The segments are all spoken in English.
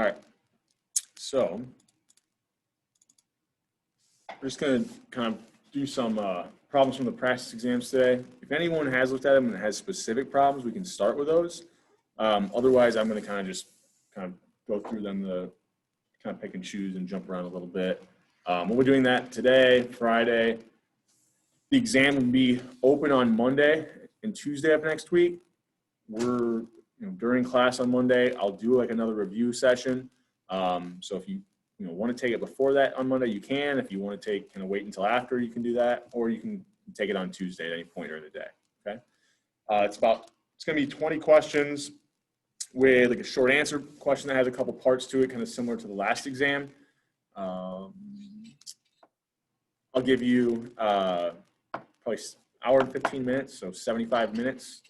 All right, so we're just going to kind of do some problems from the practice exams today. If anyone has looked at them and has specific problems, we can start with those. Otherwise, I'm going to kind of go through them, kind of pick and choose and jump around a little bit. We're doing that today, Friday. The exam will be open on Monday and Tuesday of next week. We're during class on Monday, I'll do like another review session. So if you want to take it before that on Monday, you can. If you want to wait until after, you can do that, or you can take it on Tuesday at any point during the day. Okay. It's going to be 20 questions with like a short answer question that has a couple parts to it, kind of similar to the last exam. I'll give you probably hour and 15 minutes, so 75 minutes.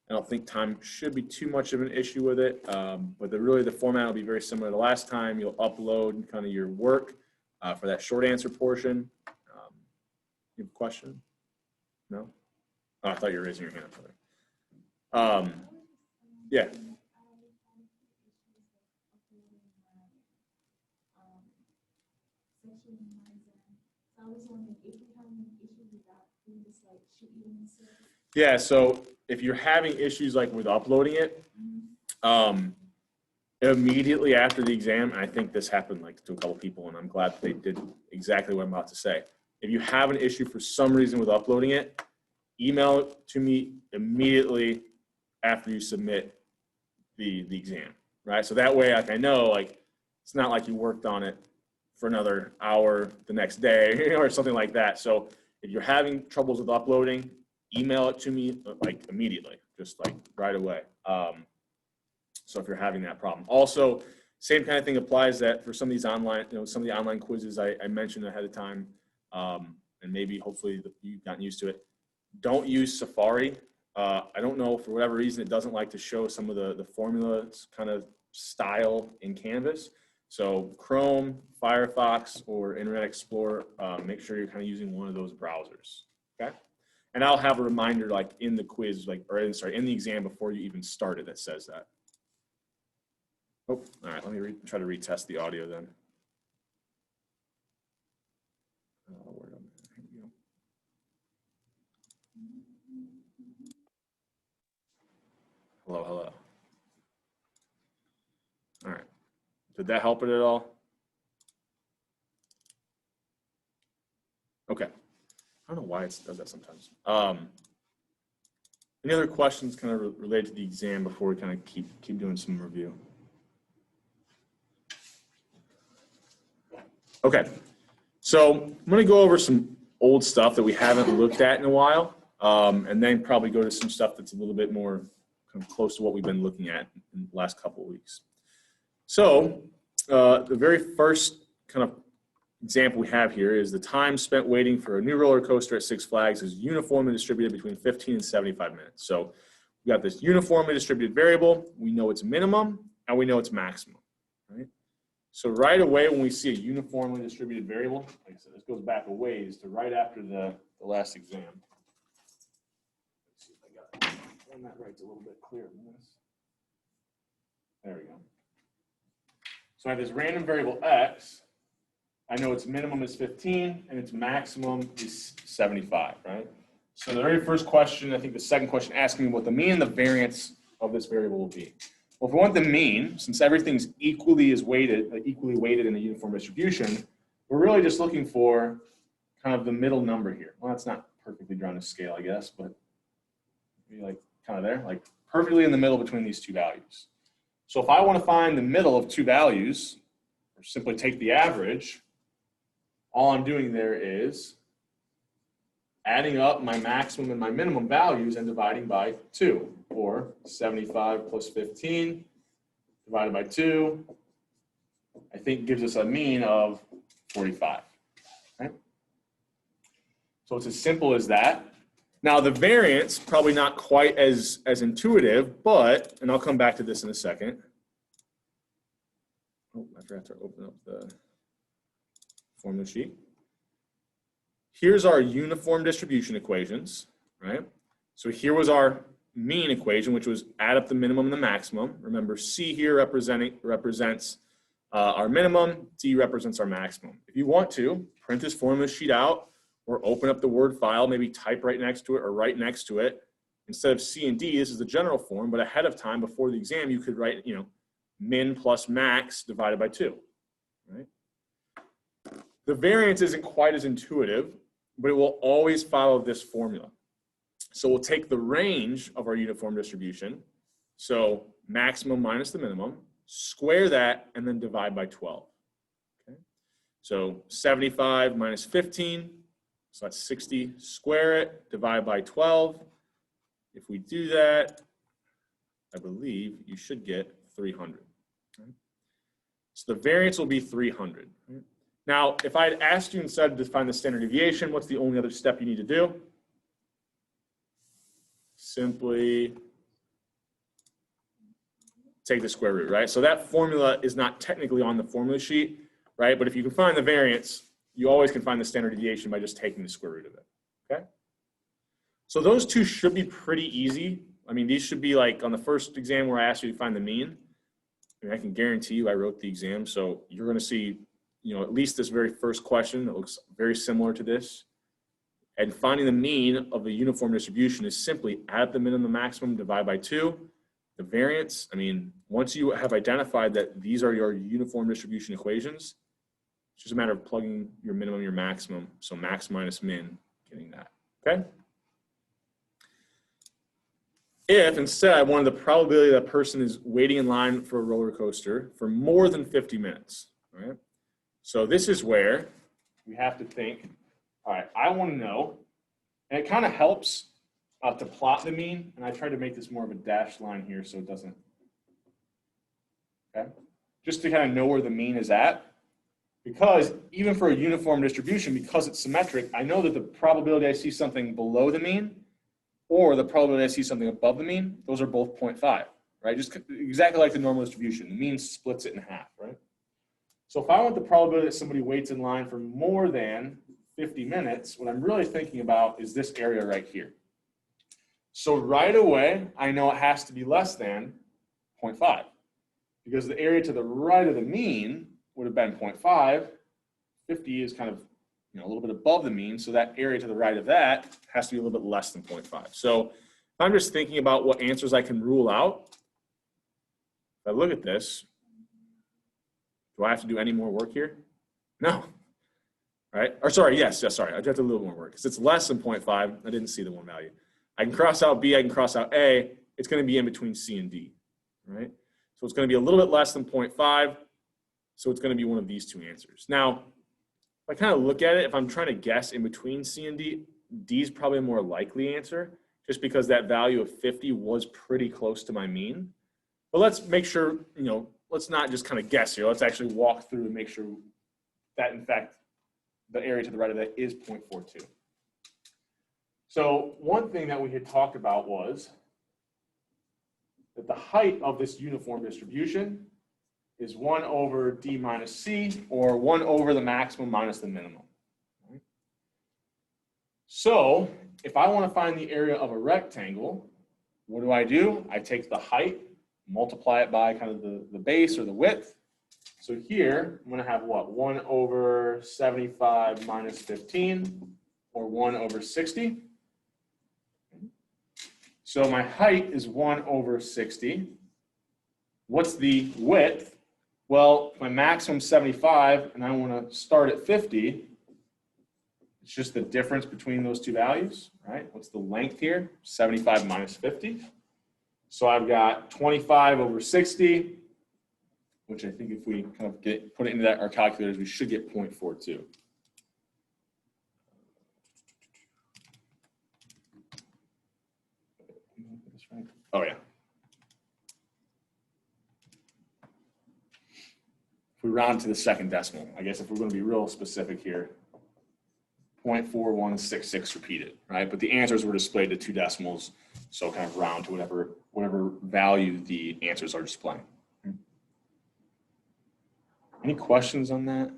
I don't think time should be too much of an issue with it, but really the format will be very similar to last time. You'll upload kind of your work for that short answer portion. You have a question? No? Oh, I thought you were raising your hand. Yeah. Yeah, so if you're having issues like with uploading it, immediately after the exam, and I think this happened like to a couple people, and I'm glad they did exactly what I'm about to say. If you have an issue for some reason with uploading it, email it to me immediately after you submit the exam, right? So that way, like I know, like it's not like you worked on it for another hour the next day or something like that. So if you're having troubles with uploading, email it to me like immediately, just like right away. So if you're having that problem. Also, same kind of thing applies that for some of these online, some of the online quizzes I mentioned ahead of time, and maybe hopefully you've gotten used to it. Don't use Safari. I don't know, for whatever reason, it doesn't like to show some of the formulas kind of style in Canvas. So Chrome, Firefox, or Internet Explorer, make sure you're kind of using one of those browsers, okay? And I'll have a reminder like in the quiz, in the exam before you even started that says that. Oh, all right, let me try to retest the audio then. Here we go. Hello, hello. All right, did that help it at all? Okay. I don't know why it does that sometimes. Any other questions kind of related to the exam before we kind of keep doing some review? Okay, so I'm going to go over some old stuff that we haven't looked at in a while, and then probably go to some stuff that's a little bit more kind of close to what we've been looking at in the last couple of weeks. So the very first kind of example we have here is the time spent waiting for a new roller coaster at Six Flags is uniformly distributed between 15 and 75 minutes. So we got this uniformly distributed variable. We know its minimum and we know its maximum, right? So right away when we see a uniformly distributed variable, like I said, this goes back a ways to right after the last exam. Let's see if I got it. That right's a little bit clearer than this. There we go. So I have this random variable x. I know its minimum is 15 and its maximum is 75, right? So the very first question, I think the second question, asking me what the mean and the variance of this variable will be. Well, if we want the mean, since everything's equally weighted in a uniform distribution, we're really just looking for kind of the middle number here. Well, that's not perfectly drawn to scale, I guess, but maybe like kind of there, like perfectly in the middle between these two values. So if I want to find the middle of two values, or simply take the average, all I'm doing there is adding up my maximum and my minimum values and dividing by 2, or 75 plus 15 divided by 2, I think gives us a mean of 45, right? So it's as simple as that. Now the variance, probably not quite as intuitive, but, and I'll come back to this in a second. Oh, I forgot to open up the formula sheet. Here's our uniform distribution equations, right? So here was our mean equation, which was add up the minimum and the maximum. Remember, C here represents our minimum, D represents our maximum. If you want to, print this formula sheet out or open up the Word file, maybe type right next to it or right next to it. Instead of C and D, this is the general form, but ahead of time, before the exam, you could write, min plus max divided by 2, right? The variance isn't quite as intuitive, but it will always follow this formula. So we'll take the range of our uniform distribution, so maximum minus the minimum, square that, and then divide by 12. Okay? So 75 minus 15, so that's 60, square it, divide by 12. If we do that, I believe you should get 300. Okay? So the variance will be 300. Right? Now, if I had asked you instead to find the standard deviation, what's the only other step you need to do? Simply take the square root, right? So that formula is not technically on the formula sheet, right? But if you can find the variance, you always can find the standard deviation by just taking the square root of it, okay? So those two should be pretty easy. I mean, these should be like on the first exam where I asked you to find the mean. I mean, I can guarantee you I wrote the exam, so you're going to see, at least this very first question that looks very similar to this. And finding the mean of the uniform distribution is simply add the minimum and maximum, divide by 2. The variance, I mean, once you have identified that these are your uniform distribution equations, it's just a matter of plugging your minimum, your maximum. So max minus min, getting that, okay? If instead I wanted the probability that person is waiting in line for a roller coaster for more than 50 minutes, right? So this is where we have to think, all right, I want to know, and it kind of helps to plot the mean, and I tried to make this more of a dashed line here so it doesn't, okay? Just to kind of know where the mean is at, because even for a uniform distribution, because it's symmetric, I know that the probability I see something below the mean or the probability I see something above the mean, those are both 0.5, right? Just exactly like the normal distribution. The mean splits it in half, right? So if I want the probability that somebody waits in line for more than 50 minutes, what I'm really thinking about is this area right here. So right away, I know it has to be less than 0.5 because the area to the right of the mean would have been 0.5. 50 is kind of a little bit above the mean, so that area to the right of that has to be a little bit less than 0.5. So if I'm just thinking about what answers I can rule out, if I look at this, do I have to do any more work here? No. Right? Or sorry, yes, sorry. I have to do a little more work because it's less than 0.5. I didn't see the one value. I can cross out B, I can cross out A. It's going to be in between C and D, right? So it's going to be a little bit less than 0.5. So it's going to be one of these two answers. Now, if I kind of look at it, if I'm trying to guess in between C and D, D is probably a more likely answer just because that value of 50 was pretty close to my mean. But let's make sure, let's not just kind of guess here. Let's actually walk through and make sure that, in fact, the area to the right of that is 0.42. So one thing that we had talked about was that the height of this uniform distribution is 1 over D minus C, or 1 over the maximum minus the minimum. So if I want to find the area of a rectangle, what do? I take the height, multiply it by kind of the base or the width. So here, I'm going to have what? 1 over 75 minus 15, or 1 over 60. So my height is 1 over 60. What's the width? Well, my maximum 75, and I want to start at 50. It's just the difference between those two values, right? What's the length here? 75 minus 50. So I've got 25 over 60, which I think if we kind of put it into our calculators, we should get 0.42. Oh, yeah. If we round to the second decimal, I guess if we're going to be real specific here, 0.4166 repeated, right? But the answers were displayed to 2 decimals, so kind of round to whatever value the answers are displaying. Any questions on that?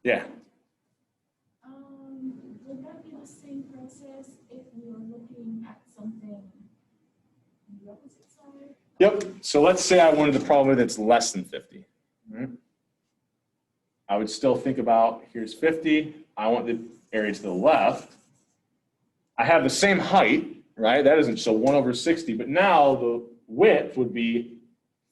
Yeah. Would that be the same process if Yep, so let's say I wanted the probability that's less than 50. Right? I would still think about, here's 50, I want the area to the left. I have the same height, right? That isn't, so 1 over 60, but now the width would be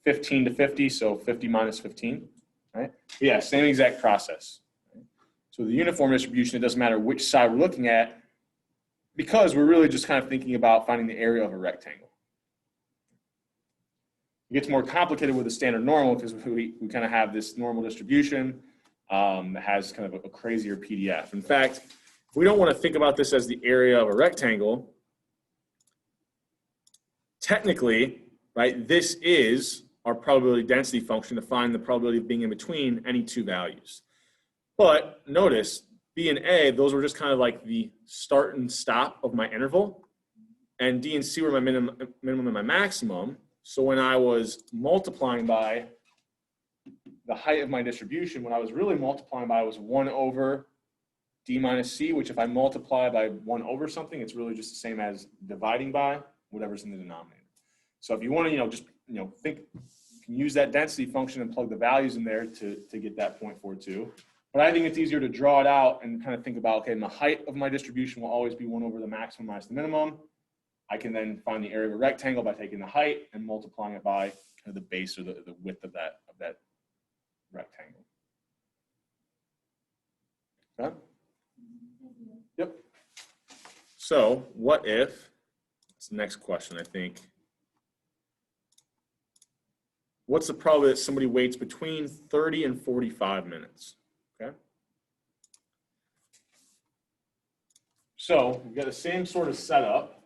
15 to 50, so 50 minus 15, right? But yeah, same exact process. Right? So the uniform distribution, it doesn't matter which side we're looking at, because we're really just kind of thinking about finding the area of a rectangle. It gets more complicated with the standard normal because we kind of have this normal distribution that has kind of a crazier PDF. In fact, if we don't want to think about this as the area of a rectangle, technically, right, this is our probability density function to find the probability of being in between any two values. But notice, B and A, those were just kind of like the start and stop of my interval. And D and C were my minimum and my maximum. So when I was multiplying by the height of my distribution, what I was really multiplying by was 1 over D minus C, which if I multiply by 1 over something, it's really just the same as dividing by whatever's in the denominator. So if you want to, just, think, you can use that density function and plug the values in there to get that 0.42. But I think it's easier to draw it out and kind of think about, okay, the height of my distribution will always be 1 over the maximum minus the minimum. I can then find the area of a rectangle by taking the height and multiplying it by kind of the base or the width of that rectangle. Okay? Yep. So what if, that's the next question, I think. What's the probability that somebody waits between 30 and 45 minutes? Okay. So we've got the same sort of setup.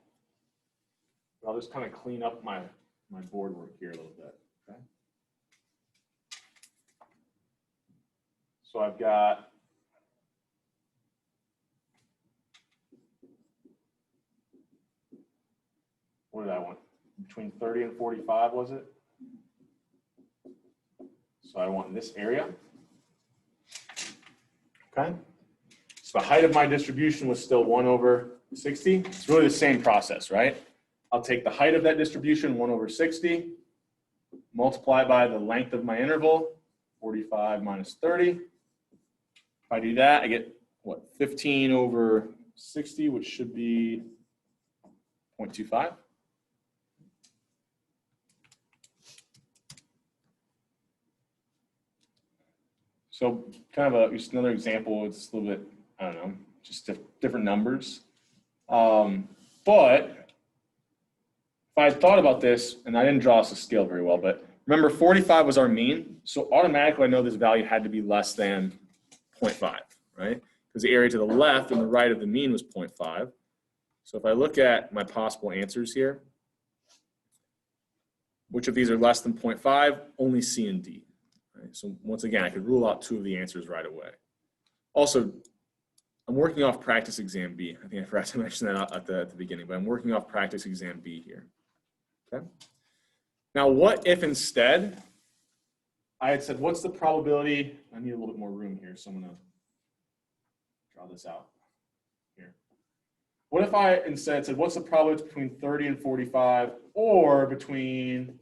I'll just kind of clean up my board work here a little bit. Okay. So I've got what did I want? Between 30 and 45, was it? So I want this area. Okay. So the height of my distribution was still 1 over 60. It's really the same process, right? I'll take the height of that distribution, 1 over 60, multiply by the length of my interval, 45 minus 30. If I do that, I get, what, 15 over 60, which should be 0.25. So kind of just another example, it's a little bit, I don't know, just different numbers. But if I had thought about this, and I didn't draw us a scale very well, but remember 45 was our mean, so automatically I know this value had to be less than 0.5, right? Because the area to the left and the right of the mean was 0.5. So if I look at my possible answers here, which of these are less than 0.5? Only C and D. Right? So once again, I could rule out 2 of the answers right away. Also, I'm working off practice exam B. I think I forgot to mention that at the beginning, but I'm working off practice exam B here. Okay. Now, what if instead I had said, what's the probability? I need a little bit more room here, so I'm going to draw this out here. What if I instead said, what's the probability between 30 and 45 or between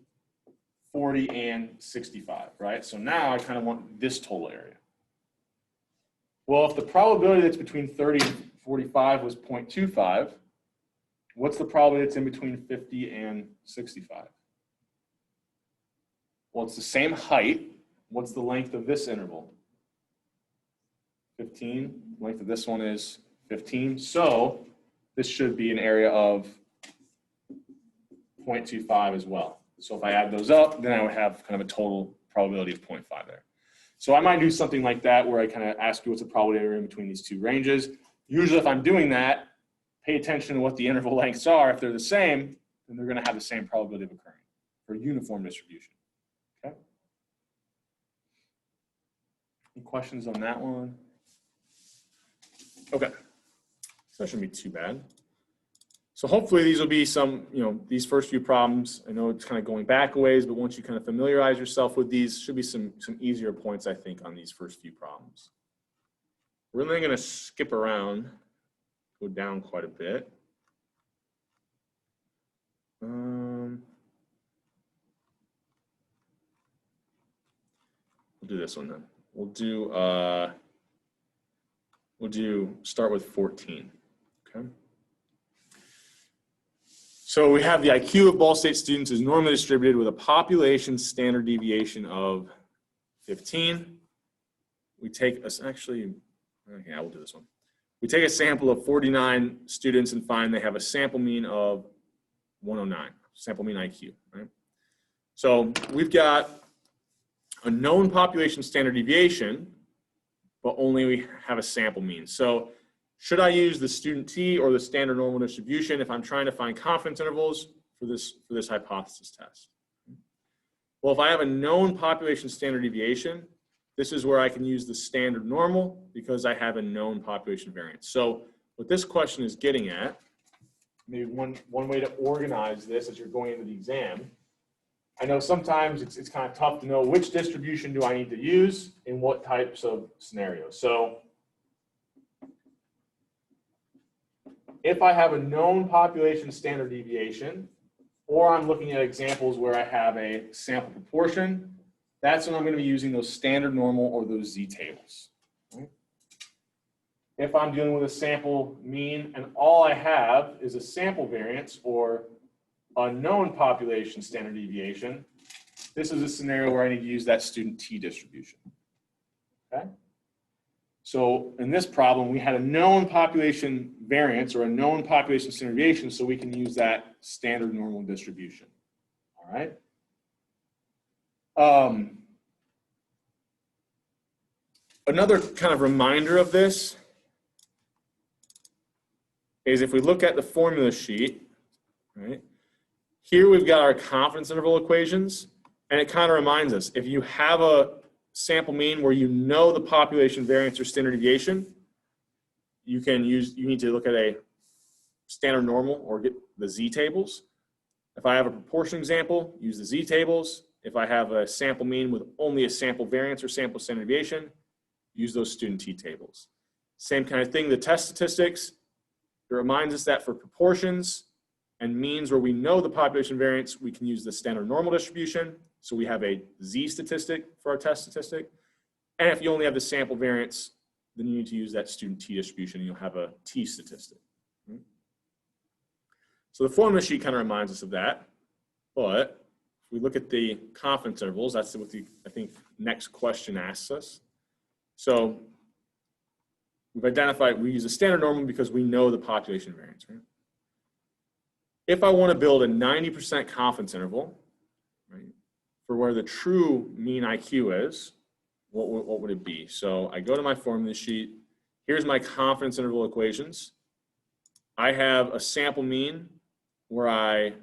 40 and 65, right? So now I kind of want this total area. Well, if the probability that's between 30 and 45 was 0.25, what's the probability that's in between 50 and 65? Well, it's the same height. What's the length of this interval? 15. Length of this one is 15. So this should be an area of 0.25 as well. So if I add those up, then I would have kind of a total probability of 0.5 there. So I might do something like that where I kind of ask you what's the probability area in between these two ranges. Usually if I'm doing that, pay attention to what the interval lengths are. If they're the same, then they're going to have the same probability of occurring for uniform distribution. Okay. Any questions on that one? Okay. So that shouldn't be too bad. So hopefully these will be some, these first few problems. I know it's kind of going back a ways, but once you kind of familiarize yourself with these, should be some easier points, I think, on these first few problems. We're really going to skip around, go down quite a bit. do this one then. We'll start with 14, okay? So we have the IQ of Ball State students is normally distributed with a population standard deviation of 15. We take us actually, yeah, we'll do this one. We take a sample of 49 students and find they have a sample mean of 109, sample mean IQ, right? So we've got a known population standard deviation, but only we have a sample mean. So should I use the student t or the standard normal distribution if I'm trying to find confidence intervals for this hypothesis test? Well, if I have a known population standard deviation, this is where I can use the standard normal because I have a known population variance. So what this question is getting at, maybe one way to organize this as you're going into the exam, I know sometimes it's kind of tough to know which distribution do I need to use in what types of scenarios. So if I have a known population standard deviation, or I'm looking at examples where I have a sample proportion, that's when I'm going to be using those standard normal or those z-tables. Right? If I'm dealing with a sample mean and all I have is a sample variance or a known population standard deviation, this is a scenario where I need to use that student t distribution. Okay? So in this problem, we had a known population variance or a known population standard deviation, so we can use that standard normal distribution. All right? Another kind of reminder of this is if we look at the formula sheet, right? Here we've got our confidence interval equations, and it kind of reminds us, if you have a sample mean where you know the population variance or standard deviation, you need to look at a standard normal or get the z-tables. If I have a proportion example, use the z-tables. If I have a sample mean with only a sample variance or sample standard deviation, use those student t-tables. Same kind of thing, the test statistics, it reminds us that for proportions and means where we know the population variance, we can use the standard normal distribution. So we have a z-statistic for our test statistic. And if you only have the sample variance, then you need to use that student t distribution and you'll have a t statistic. So the formula sheet kind of reminds us of that. But if we look at the confidence intervals, that's what the, I think, next question asks us. So we've identified, we use a standard normal because we know the population variance, right? If I want to build a 90% confidence interval, right, for where the true mean IQ is, what would it be? So I go to my formula sheet. Here's my confidence interval equations. I have a sample mean where I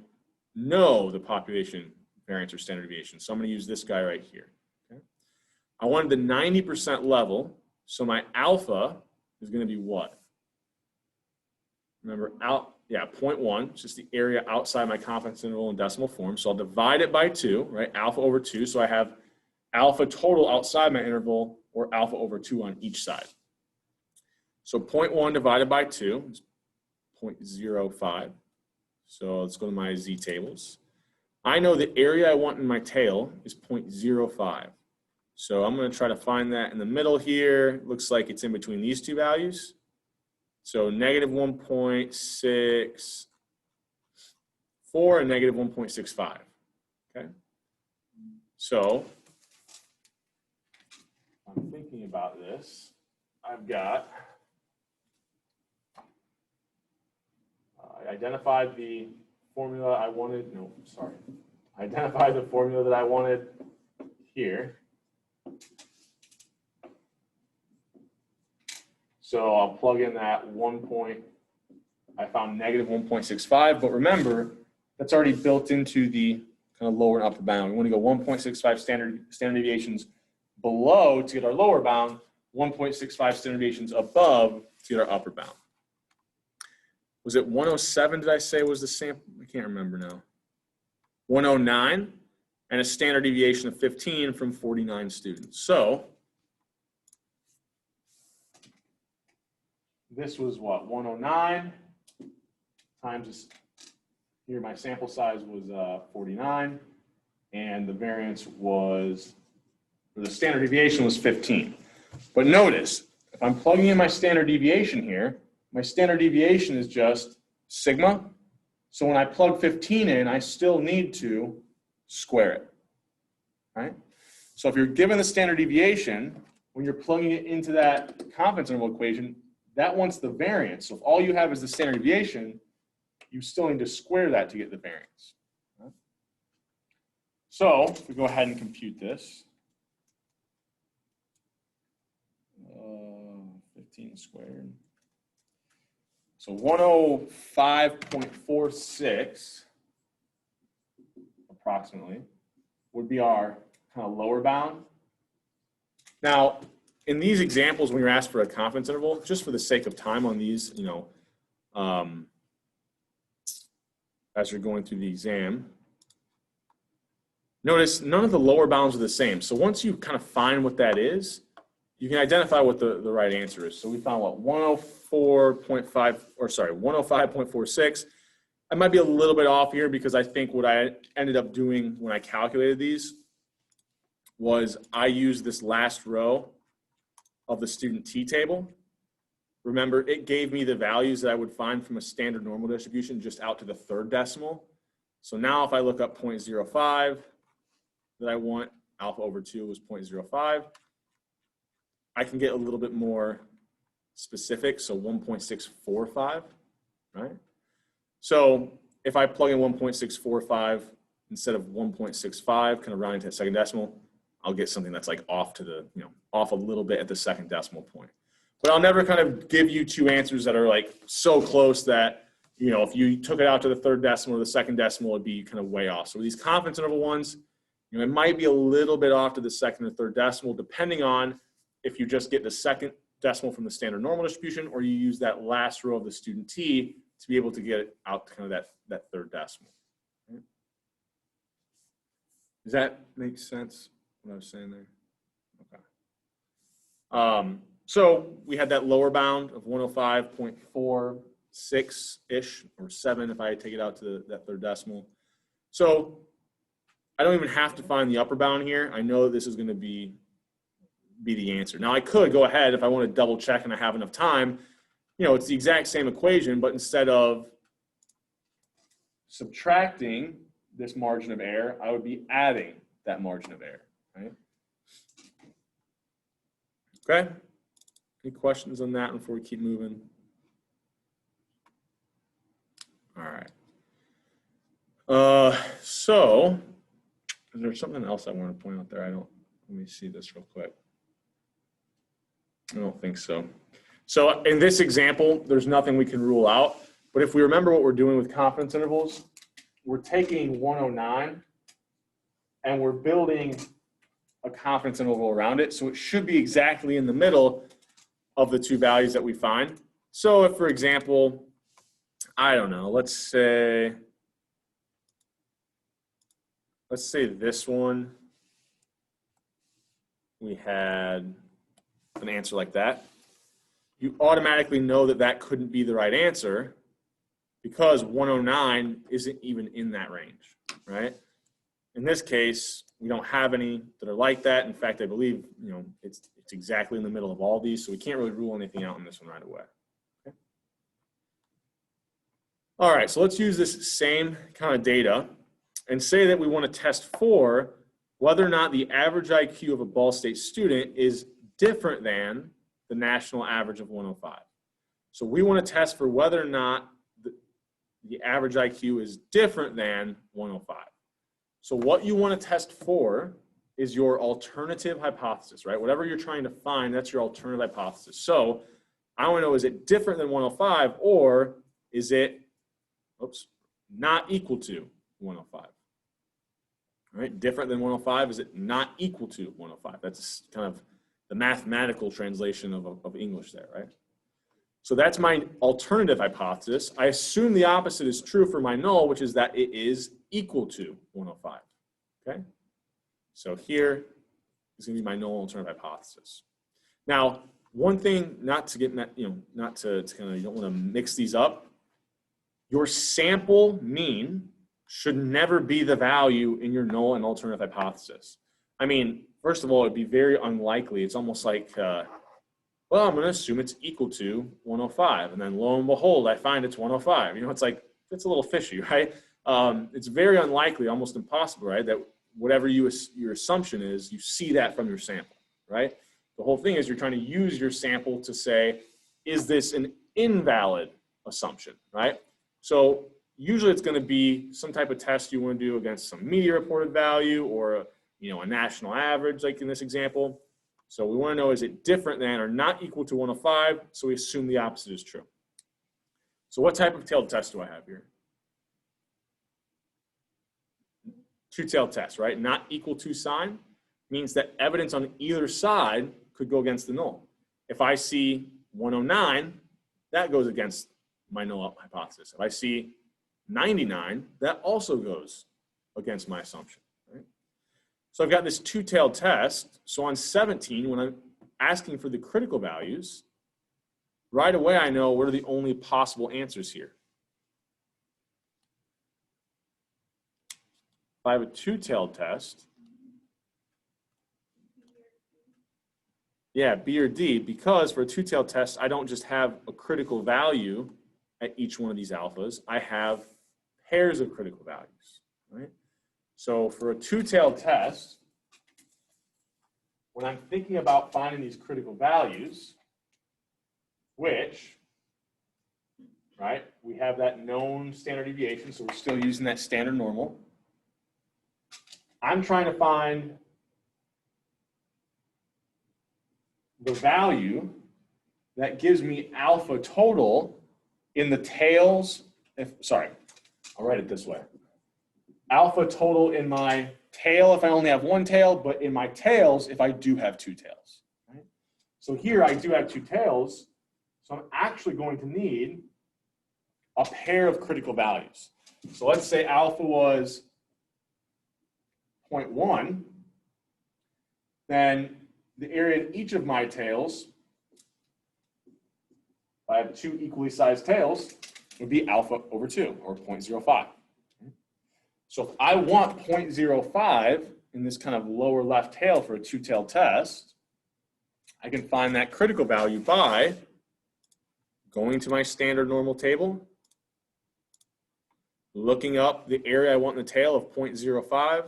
know the population variance or standard deviation. So I'm going to use this guy right here. Okay? I wanted the 90% level. So my alpha is going to be what? Remember, 0.1, it's just the area outside my confidence interval in decimal form. So I'll divide it by 2, right? Alpha over 2. So I have alpha total outside my interval or alpha over 2 on each side. So 0.1 divided by 2 is 0.05. So let's go to my z-tables. I know the area I want in my tail is 0.05. So I'm going to try to find that in the middle here. It looks like it's in between these two values. So negative 1.64 and negative 1.65. Okay. So I'm thinking about this. I've got, I identified the formula I wanted. No, sorry. I identified the formula that I wanted here. So I'll plug in that I found negative 1.65, but remember, that's already built into the kind of lower and upper bound. We want to go 1.65 standard deviations below to get our lower bound, 1.65 standard deviations above to get our upper bound. Was it 107, did I say was the sample? I can't remember now. 109, and a standard deviation of 15 from 49 students. So this was what, 109 times, here my sample size was 49, and the variance was, or the standard deviation was 15. But notice, if I'm plugging in my standard deviation here, my standard deviation is just sigma. So when I plug 15 in, I still need to square it, right? So if you're given the standard deviation, when you're plugging it into that confidence interval equation, that wants the variance. So if all you have is the standard deviation, you still need to square that to get the variance. Right? So if we go ahead and compute this, 15 squared. So 105.46 approximately would be our kind of lower bound. Now, in these examples, when you're asked for a confidence interval, just for the sake of time on these, you know, as you're going through the exam, notice none of the lower bounds are the same. So once you kind of find what that is, you can identify what the right answer is. So we found what, 105.46. I might be a little bit off here because I think what I ended up doing when I calculated these was I used this last row of the student t table. Remember, it gave me the values that I would find from a standard normal distribution just out to the third decimal. So now if I look up 0.05 that I want, alpha over 2 was 0.05. I can get a little bit more specific, so 1.645, right? So if I plug in 1.645 instead of 1.65, kind of rounding to the second decimal, I'll get something that's like off to the, you know, off a little bit at the second decimal point. But I'll never kind of give you two answers that are like so close that, you know, if you took it out to the third decimal or the second decimal, it'd be kind of way off. So these confidence interval ones, you know, it might be a little bit off to the second or third decimal, depending on if you just get the second decimal from the standard normal distribution or you use that last row of the student t to be able to get it out to kind of that third decimal. Right? Does that make sense, what I was saying there? Okay. So we had that lower bound of 105.46-ish, or 7 if I take it out to that third decimal. So I don't even have to find the upper bound here. I know this is going to be the answer. Now I could go ahead if I want to double check and I have enough time. You know, it's the exact same equation, but instead of subtracting this margin of error, I would be adding that margin of error, right? Okay. Any questions on that before we keep moving? All right. So is there something else I want to point out there? Let me see this real quick. I don't think so. So in this example, there's nothing we can rule out, but if we remember what we're doing with confidence intervals, we're taking 109 and we're building a confidence interval around it. So it should be exactly in the middle of the two values that we find. So if, for example, I don't know, let's say this one, we had an answer like that. You automatically know that that couldn't be the right answer because 109 isn't even in that range, right? In this case, we don't have any that are like that. In fact, I believe, you know, it's exactly in the middle of all these, so we can't really rule anything out in this one right away. Okay. All right, so let's use this same kind of data and say that we want to test for whether or not the average IQ of a Ball State student is different than the national average of 105. So we want to test for whether or not the average IQ is different than 105. So what you want to test for is your alternative hypothesis, right? Whatever you're trying to find, that's your alternative hypothesis. So I want to know, is it different than 105 or is it, not equal to 105? All right, different than 105, is it not equal to 105? That's kind of the mathematical translation of English there, right? So that's my alternative hypothesis. I assume the opposite is true for my null, which is that it is equal to 105, okay? So here is going to be my null alternative hypothesis. Now, one thing not to get, not to kind of, you don't want to mix these up. Your sample mean should never be the value in your null and alternative hypothesis. I mean, first of all, it'd be very unlikely. It's almost like, well, I'm going to assume it's equal to 105. And then lo and behold, I find it's 105. You know, it's like, it's a little fishy, right? It's very unlikely, almost impossible, right? That whatever your assumption is, you see that from your sample, right? The whole thing is you're trying to use your sample to say, is this an invalid assumption, right? So usually it's going to be some type of test you want to do against some media reported value or a national average, like in this example. So we want to know, is it different than or not equal to 105? So we assume the opposite is true. So what type of tailed test do I have here? Two-tailed test, right? Not equal to sign means that evidence on either side could go against the null. If I see 109, that goes against my null hypothesis. If I see 99, that also goes against my assumption. Right? So I've got this two-tailed test. So on 17, when I'm asking for the critical values, right away I know what are the only possible answers here. If I have a two-tailed test, yeah, B or D, because for a two-tailed test, I don't just have a critical value at each one of these alphas. I have pairs of critical values, right? So for a two-tailed test, when I'm thinking about finding these critical values, which, right, we have that known standard deviation, so we're still using that standard normal. I'm trying to find the value that gives me alpha total in the tails. I'll write it this way. Alpha total in my tail if I only have one tail, but in my tails if I do have two tails. Right? So here I do have two tails, so I'm actually going to need a pair of critical values. So let's say alpha was 0.1, then the area in each of my tails, if I have two equally sized tails, would be alpha over 2, or 0.05. So if I want 0.05 in this kind of lower left tail for a two-tailed test, I can find that critical value by going to my standard normal table, looking up the area I want in the tail of 0.05,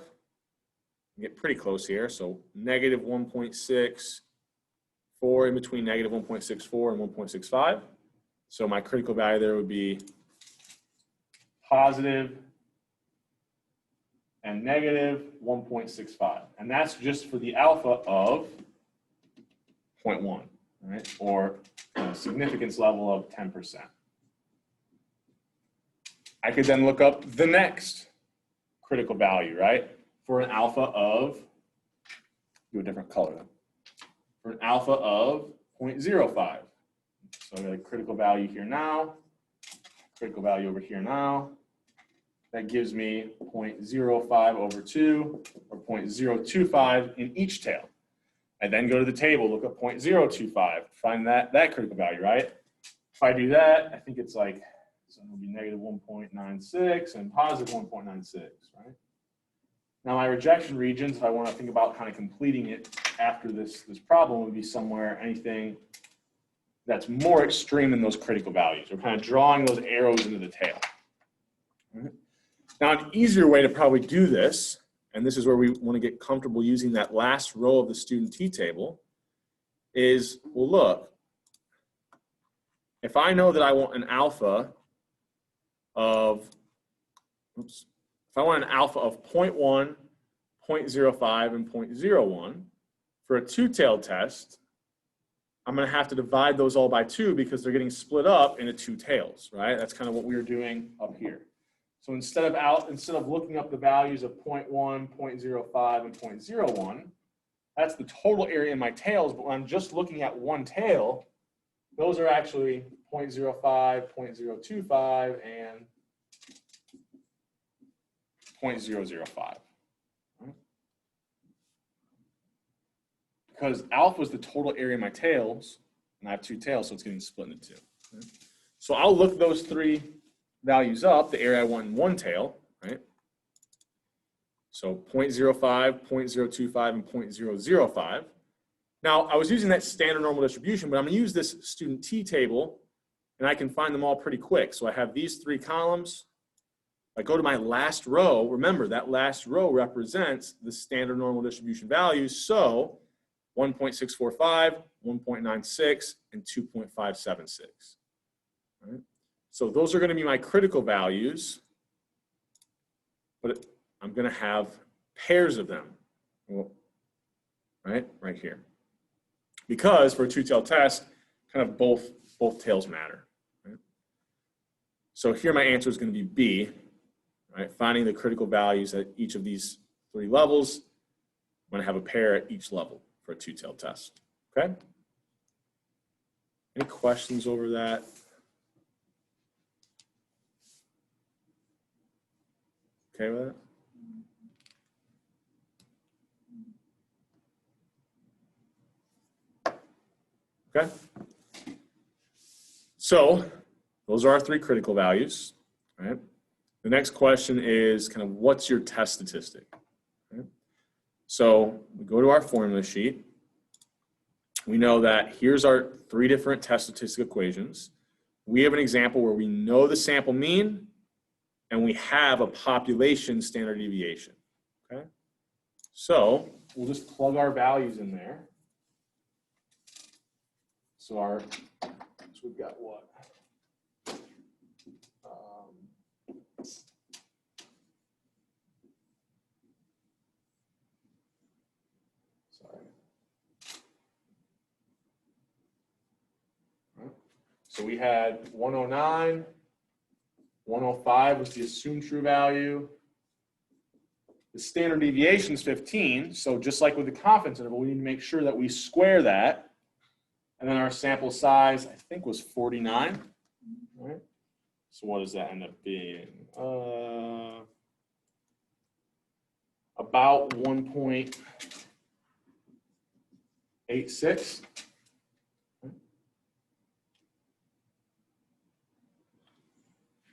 get pretty close here, so negative 1.64, in between negative 1.64 and 1.65. So my critical value there would be positive and negative 1.65. And that's just for the alpha of 0.1, right? Or a significance level of 10%. I could then look up the next critical value, right? For an alpha of, do a different color, for an alpha of 0.05. So I got a critical value here now, critical value over here now. That gives me 0.05 over 2, or 0.025 in each tail. I then go to the table, look up 0.025, find that critical value, right? If I do that, I think it's like, so it'll be negative 1.96 and positive 1.96, right? Now my rejection regions, if I want to think about kind of completing it after this problem, would be somewhere, anything that's more extreme than those critical values. We're kind of drawing those arrows into the tail. Right? Now an easier way to probably do this, and this is where we want to get comfortable using that last row of the student t-table, is, well look, if I know that I want an alpha of, if I want an alpha of 0.1, 0.05, and 0.01 for a two-tailed test, I'm going to have to divide those all by 2 because they're getting split up into two tails, right? That's kind of what we were doing up here. So instead of looking up the values of 0.1, 0.05, and 0.01, that's the total area in my tails. But when I'm just looking at one tail, those are actually 0.05, 0.025, and 0.005. Right? Because alpha is the total area in my tails, and I have two tails, so it's getting split into 2. Right? So I'll look those 3 values up, the area I want in one tail, right? So 0.05, 0.025, and 0.005. Now, I was using that standard normal distribution, but I'm going to use this student t table, and I can find them all pretty quick. So I have these three columns. If I go to my last row, remember that last row represents the standard normal distribution values. So 1.645, 1.96, and 2.576. Right? So those are going to be my critical values, but I'm going to have pairs of them, right here. Because for a two-tailed test, kind of both tails matter. Right? So here my answer is going to be B, right? Finding the critical values at each of these three levels. I'm going to have a pair at each level for a two-tailed test. Okay? Any questions over that? Okay with that? Okay. So those are our three critical values. Right? The next question is kind of what's your test statistic? Right? So we go to our formula sheet. We know that here's our three different test statistic equations. We have an example where we know the sample mean and we have a population standard deviation. Okay? So we'll just plug our values in there. So we've got what? So we had 109, 105 was the assumed true value. The standard deviation is 15. So just like with the confidence interval, we need to make sure that we square that. And then our sample size, I think, was 49. Right? So what does that end up being? About 1.86.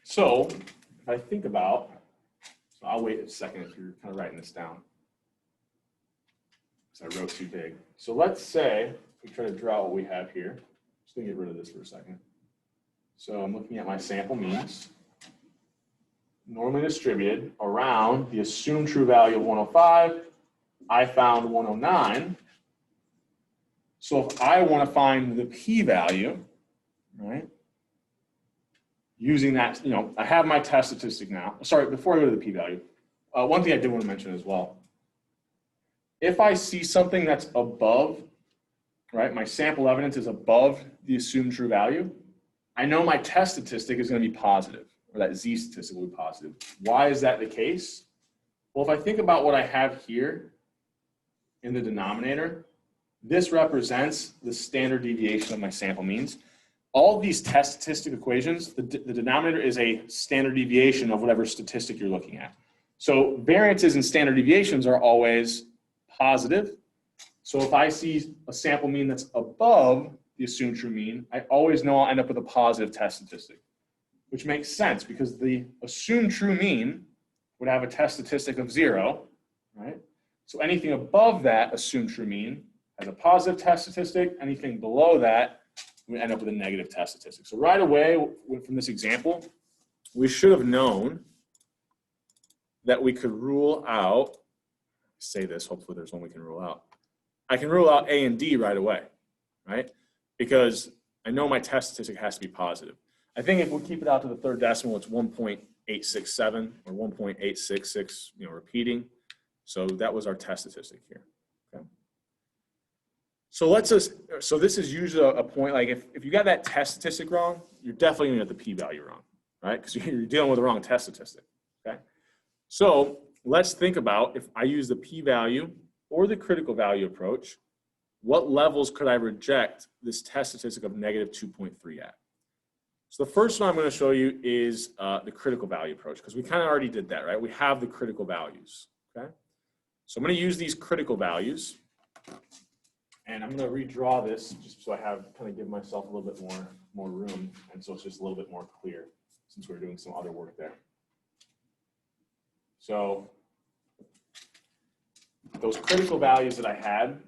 So if I think about, so I'll wait a second if you're kind of writing this down, because I wrote too big. So let's say we try to draw what we have here. I'm just going to get rid of this for a second. So I'm looking at my sample means, normally distributed around the assumed true value of 105. I found 109. So if I want to find the p-value, right, using that, I have my test statistic now. Sorry, before I go to the p-value, one thing I did want to mention as well. If I see something that's above, right, my sample evidence is above the assumed true value, I know my test statistic is going to be positive, or that z statistic will be positive. Why is that the case? Well, if I think about what I have here in the denominator, this represents the standard deviation of my sample means. All of these test statistic equations, the denominator is a standard deviation of whatever statistic you're looking at. So variances and standard deviations are always positive. So if I see a sample mean that's above the assumed true mean, I always know I'll end up with a positive test statistic, which makes sense because the assumed true mean would have a test statistic of 0, right? So anything above that assumed true mean has a positive test statistic. Anything below that, we end up with a negative test statistic. So right away from this example, we should have known that we could rule out, say this, hopefully there's one we can rule out. I can rule out A and D right away, right? Because I know my test statistic has to be positive. I think if we keep it out to the third decimal, it's 1.867 or 1.866, repeating. So that was our test statistic here. Okay. So this is usually a point, like if you got that test statistic wrong, you're definitely going to get the p-value wrong, right? Because you're dealing with the wrong test statistic, okay? So let's think about if I use the p-value or the critical value approach, what levels could I reject this test statistic of negative 2.3 at? So the first one I'm going to show you is the critical value approach, because we kind of already did that, right? We have the critical values, okay? So I'm going to use these critical values, and I'm going to redraw this just so I kind of give myself a little bit more room, and so it's just a little bit more clear since we're doing some other work there. So those critical values that I had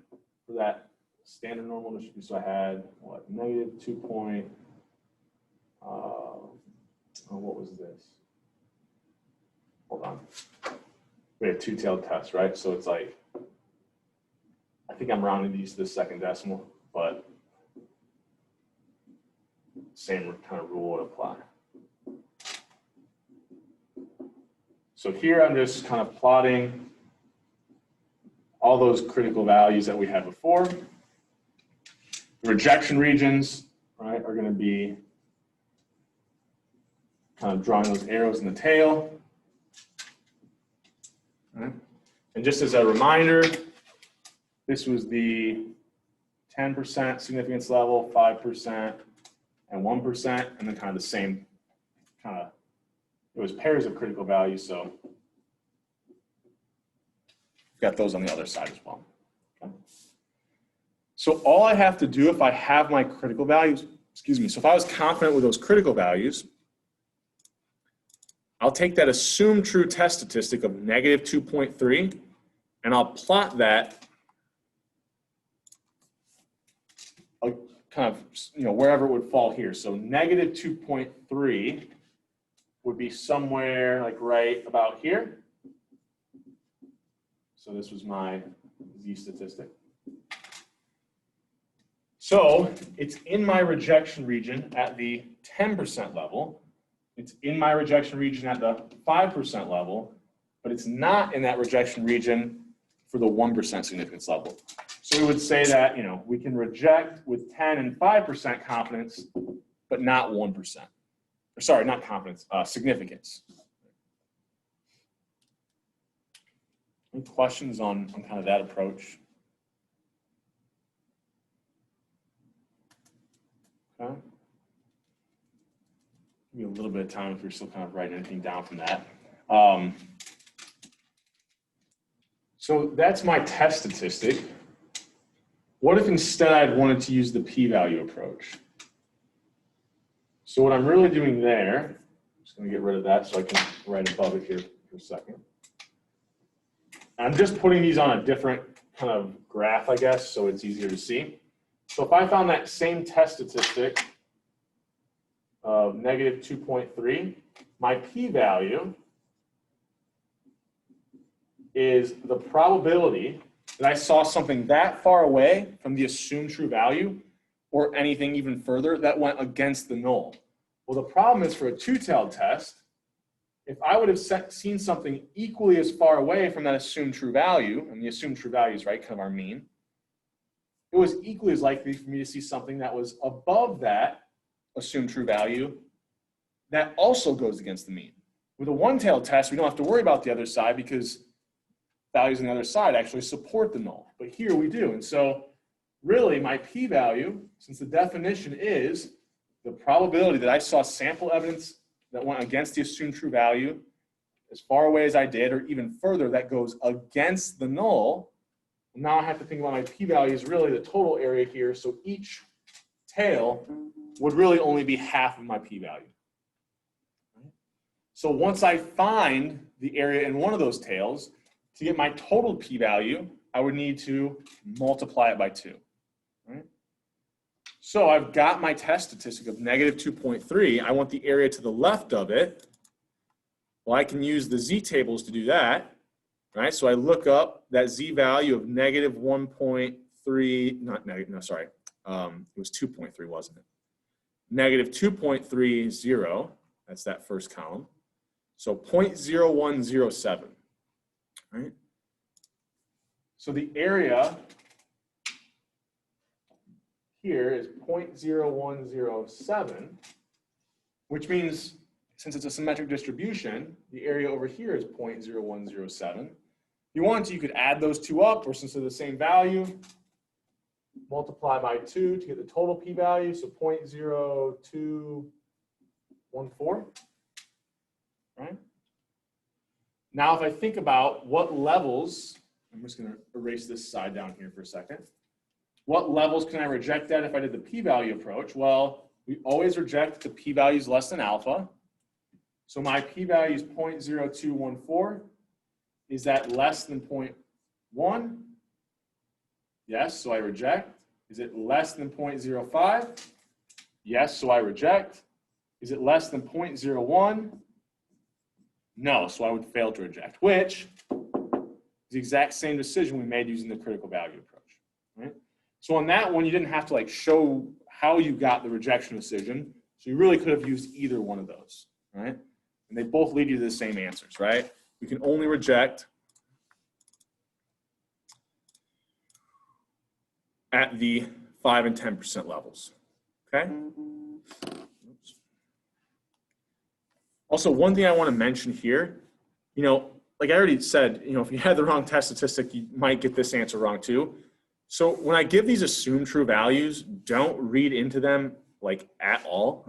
for that standard normal distribution. So I had what, negative 2 point, what was this? Hold on. We had two-tailed tests, right? So it's like, I think I'm rounding these to the second decimal, but same kind of rule would apply. So here I'm just kind of plotting all those critical values that we had before. The rejection regions, right, are going to be kind of drawing those arrows in the tail. Right. And just as a reminder, this was the 10% significance level, 5%, and 1%, and then kind of the same kind of, it was pairs of critical values, so we've got those on the other side as well. Okay. So all I have to do if I have my critical values, excuse me, so if I was confident with those critical values, I'll take that assumed true test statistic of negative 2.3, and I'll plot that kind of, wherever it would fall here. So negative 2.3 would be somewhere like right about here. So this was my Z statistic. So it's in my rejection region at the 10% level. It's in my rejection region at the 5% level, but it's not in that rejection region for the 1% significance level. So we would say that, we can reject with 10 and 5% confidence, but not 1%. Or sorry, not confidence, significance. Any questions on kind of that approach? Okay. Give you a little bit of time if you're still kind of writing anything down from that. So that's my test statistic. What if instead I'd wanted to use the p-value approach? So what I'm really doing there, I'm just going to get rid of that so I can write above it here for a second. I'm just putting these on a different kind of graph, I guess, so it's easier to see. So if I found that same test statistic of negative 2.3, my p-value is the probability that I saw something that far away from the assumed true value or anything even further that went against the null. Well, the problem is for a two-tailed test, if I would have seen something equally as far away from that assumed true value, and the assumed true value is right, kind of our mean, it was equally as likely for me to see something that was above that assumed true value that also goes against the mean. With a one-tailed test, we don't have to worry about the other side because values on the other side actually support the null. But here we do. And so really my p-value, since the definition is the probability that I saw sample evidence that went against the assumed true value as far away as I did, or even further, that goes against the null, now I have to think about my p-value is really the total area here. So each tail would really only be half of my p-value. So once I find the area in one of those tails, to get my total p-value, I would need to multiply it by 2. Right? So I've got my test statistic of negative 2.3. I want the area to the left of it. Well, I can use the z tables to do that. Right? So I look up that z value of negative 1.3, not negative, no, sorry. It was 2.3, wasn't it? Negative 2.30, that's that first column. So 0.0107. Right? So the area here is 0.0107, which means since it's a symmetric distribution, the area over here is 0.0107. If you wanted to, you could add those two up, or since they're the same value, multiply by 2 to get the total p-value, so 0.0214. Right? Now, if I think about what levels, I'm just going to erase this side down here for a second. What levels can I reject at if I did the p-value approach? Well, we always reject the p-values less than alpha. So my p-value is 0.0214. Is that less than 1? Yes, so I reject. Is it less than 0.05? Yes, so I reject. Is it less than 0.01? No, so I would fail to reject, which is the exact same decision we made using the critical value approach, right? So on that one, you didn't have to like show how you got the rejection decision. So you really could have used either one of those, right? And they both lead you to the same answers, right? We can only reject at the 5 and 10% levels, okay? Oops. Also, one thing I want to mention here, you know, like I already said, you know, if you had the wrong test statistic, you might get this answer wrong too. So when I give these assumed true values, don't read into them like at all.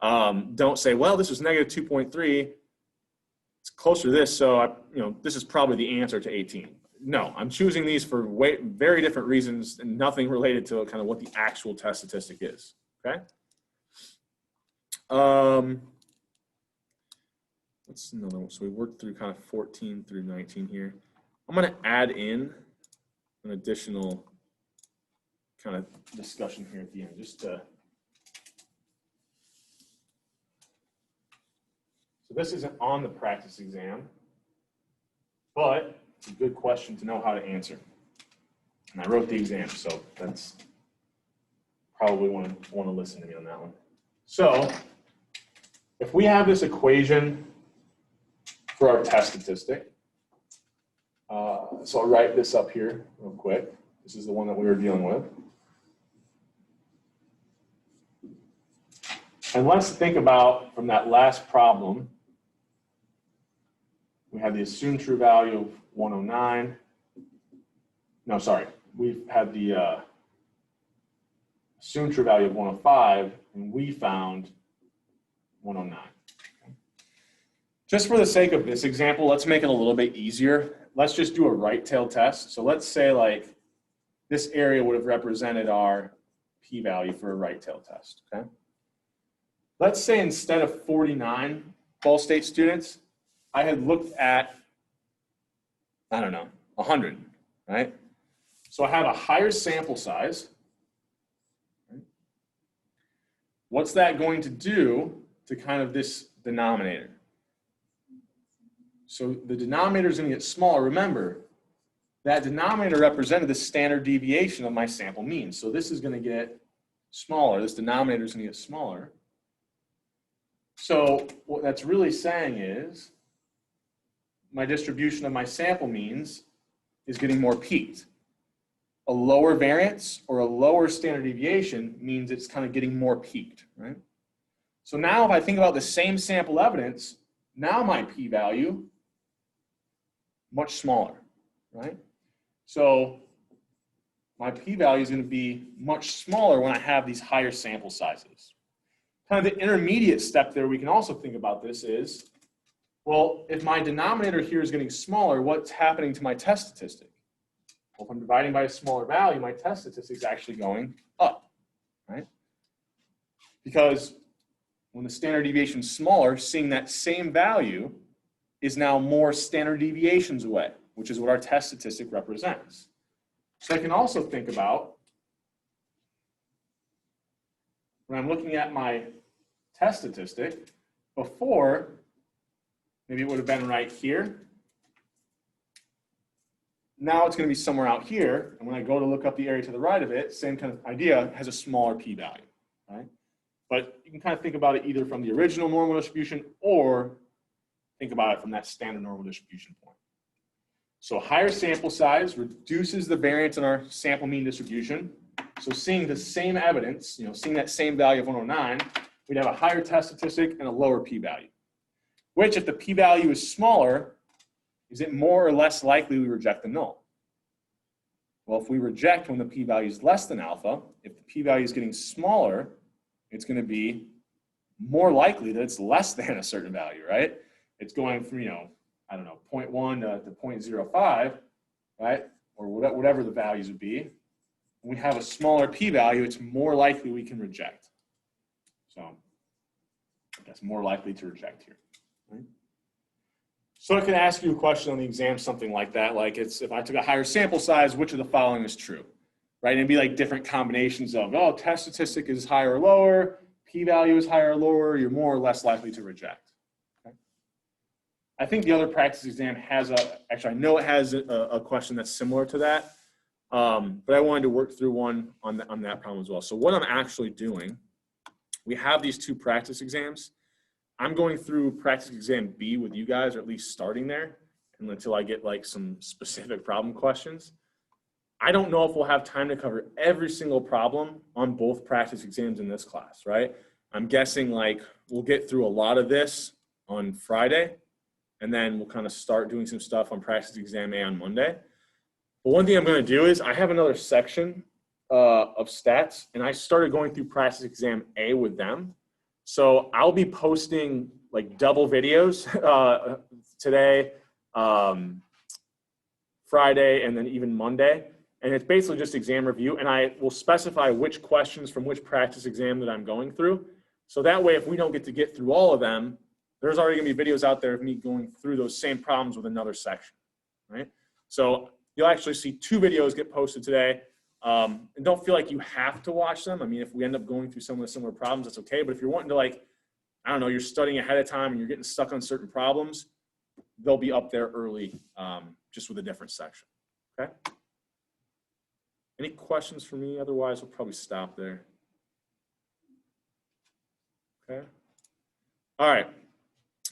Don't say, well, this was negative 2.3. It's closer to this, so this is probably the answer to 18. No, I'm choosing these for very different reasons and nothing related to kind of what the actual test statistic is, okay? Let's another one. So we worked through kind of 14 through 19 here. I'm going to add in an additional kind of discussion here at the end, just to. So this isn't on the practice exam, but it's a good question to know how to answer. And I wrote the exam, so that's probably want to listen to me on that one. So if we have this equation for our test statistic, so I'll write this up here real quick. This is the one that we were dealing with. And let's think about from that last problem, we have the assumed true value of 109. No, sorry. We've had the assumed true value of 105, and we found 109. Just for the sake of this example, let's make it a little bit easier. Let's just do a right-tailed test. So let's say like this area would have represented our p-value for a right-tailed test, okay? Let's say instead of 49 Ball State students, I had looked at, I don't know, 100, right? So I have a higher sample size. Right? What's that going to do to kind of this denominator? So the denominator is going to get smaller. Remember, that denominator represented the standard deviation of my sample mean. So this is going to get smaller. This denominator is going to get smaller. So what that's really saying is my distribution of my sample means is getting more peaked. A lower variance or a lower standard deviation means it's kind of getting more peaked, right? So now if I think about the same sample evidence, now my p-value, much smaller, right? So my p-value is going to be much smaller when I have these higher sample sizes. Kind of the intermediate step there we can also think about this is, well, if my denominator here is getting smaller, what's happening to my test statistic? Well, if I'm dividing by a smaller value, my test statistic is actually going up, right? Because when the standard deviation is smaller, seeing that same value is now more standard deviations away, which is what our test statistic represents. So I can also think about when I'm looking at my test statistic, before, maybe it would have been right here. Now it's going to be somewhere out here, and when I go to look up the area to the right of it, same kind of idea, has a smaller p-value, right? But you can kind of think about it either from the original normal distribution or think about it from that standard normal distribution point. So higher sample size reduces the variance in our sample mean distribution. So seeing the same evidence, seeing that same value of 109, we'd have a higher test statistic and a lower p-value. Which, if the p-value is smaller, is it more or less likely we reject the null? Well, if we reject when the p-value is less than alpha, if the p-value is getting smaller, it's going to be more likely that it's less than a certain value, right? It's going from, 0.1 to 0.05, right? Or whatever the values would be. When we have a smaller p-value, it's more likely we can reject. So that's more likely to reject here, right? So I could ask you a question on the exam, something like that, like it's if I took a higher sample size, which of the following is true, right? And it'd be like different combinations of, oh, test statistic is higher or lower, p-value is higher or lower, you're more or less likely to reject. Okay. I think the other practice exam has actually I know it has a question that's similar to that, but I wanted to work through one on that problem as well. So what I'm actually doing, we have these two practice exams. I'm going through practice exam B with you guys, or at least starting there, and until I get like some specific problem questions. I don't know if we'll have time to cover every single problem on both practice exams in this class, right? I'm guessing like we'll get through a lot of this on Friday, and then we'll kind of start doing some stuff on practice exam A on Monday. But one thing I'm going to do is I have another section of stats, and I started going through practice exam A with them. So I'll be posting like double videos today, Friday, and then even Monday. And it's basically just exam review. And I will specify which questions from which practice exam that I'm going through. So that way, if we don't get through all of them, there's already gonna be videos out there of me going through those same problems with another section, right? So you'll actually see 2 videos get posted today. And don't feel like you have to watch them. I mean, if we end up going through some of the similar problems, that's okay. But if you're wanting to, like, I don't know, you're studying ahead of time and you're getting stuck on certain problems, they'll be up there early, just with a different section. Okay? Any questions for me? Otherwise, we'll probably stop there. Okay? All right.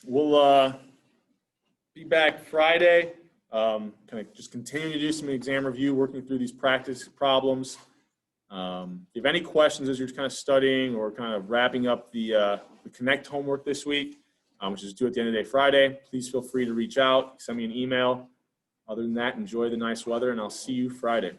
We'll be back Friday. Kind of just continuing to do some exam review, working through these practice problems. If you have any questions as you're kind of studying or kind of wrapping up the Connect homework this week, which is due at the end of the day Friday, please feel free to reach out, send me an email. Other than that, enjoy the nice weather, and I'll see you Friday.